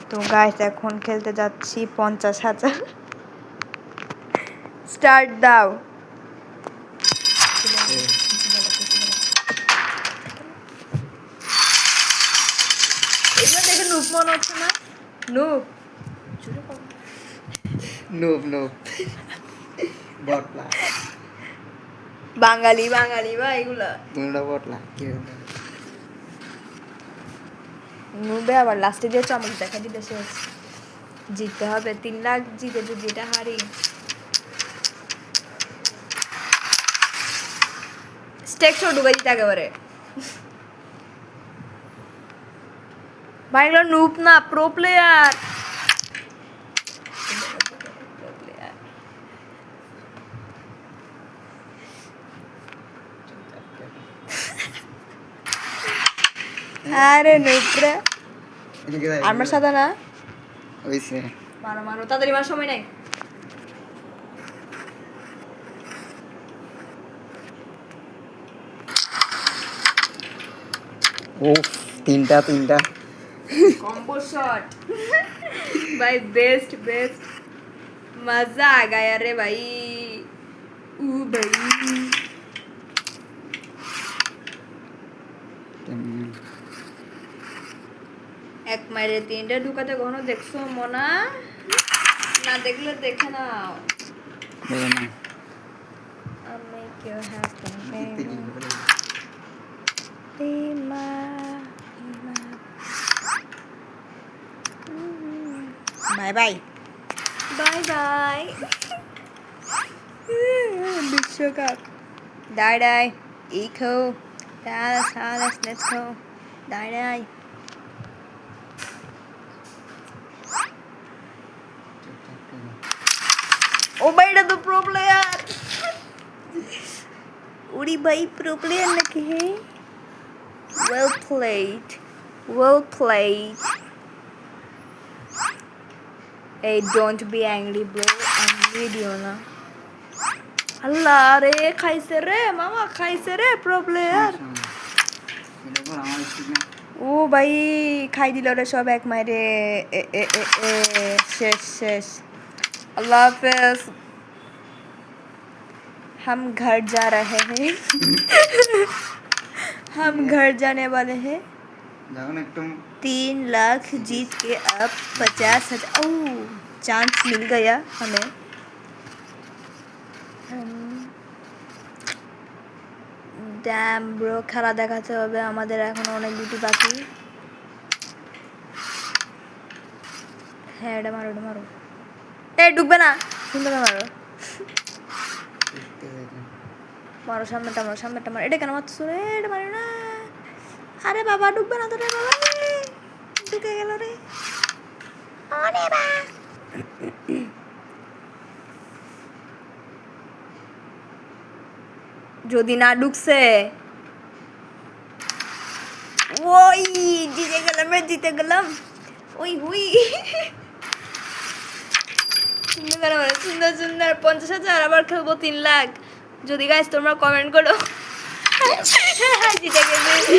তো গাইস এখন খেলতে যাচ্ছি 50,000। স্টার্ট দাও। এগুলো দেখে নুব মনে হচ্ছে না? নুব নুব নুব বটলা বাঙালি বাঙালি বা এগুলা তোমরা বটলা কি নুবে আবার লাস্টে দিয়ে চমক দেখা দিতে শেষ। জিততে হবে 3 লাখ, জিতে যদি এটা হারি। স্টেক শো ডুবে দিতে একেবারে। ভাই এগুলো নুব না, প্রো প্লেয়ার। আরে নুবরে আমার সাথে না হইছে মারো মারো তাড়াতাড়ি, মার সময় নাই। উফ তিনটা कॉम्बो शॉट भाई बेस्ट बेस्ट मजा आ गया रे भाई भाई এক মাইরে তিনটা ঢুকাতে কখনো দেখছো মনা? না দেখলে দেখে নাও। I'll make you happy bye bye bye bye বিশ্বকাপ ডাই ডাই ইকো Dallas Alex let's go ডাই ডাই ও ভাই এটা তো প্রো প্লেয়ার উড়ি ভাই প্রো প্লেয়ার নাকি হে well played hey don't be angry bro angry দিও না আল্লাহ রে খাইছে রে মামা খাইছে রে প্রো প্লেয়ার ও ভাই খাই দিল রে সব এক মাইরে শেষ শেষ अल्लाह हाफिज हम घर जा रहे हैं हम घर जाने वाले हैं 3 लाख जीत के अब 50,000 चांस मिल गया हमें ড্যাম ব্রো খেলা দেখাতে হবে আমাদের এখন অনেক দুটি বাকি হ্যাঁ এটা মারো এই ডুববে না সুন্দর মারো মারো সামনেটা মারো এটা কেন মারছো রে এটা মারো না আরে বাবা ডুববে না তো রে বাবা ঢুকে গেল রে আরে বা যদি না ঢুকছে ওই জিতে গেলাম ওই হুই সুন্দর 50,000 আবার খেলবো 3 লাখ যদি গাইস তোমরা কমেন্ট করো জিতে গেছে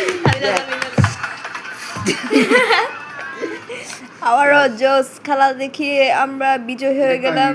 আবারও জোস খেলা দেখিয়ে আমরা বিজয় হয়ে গেলাম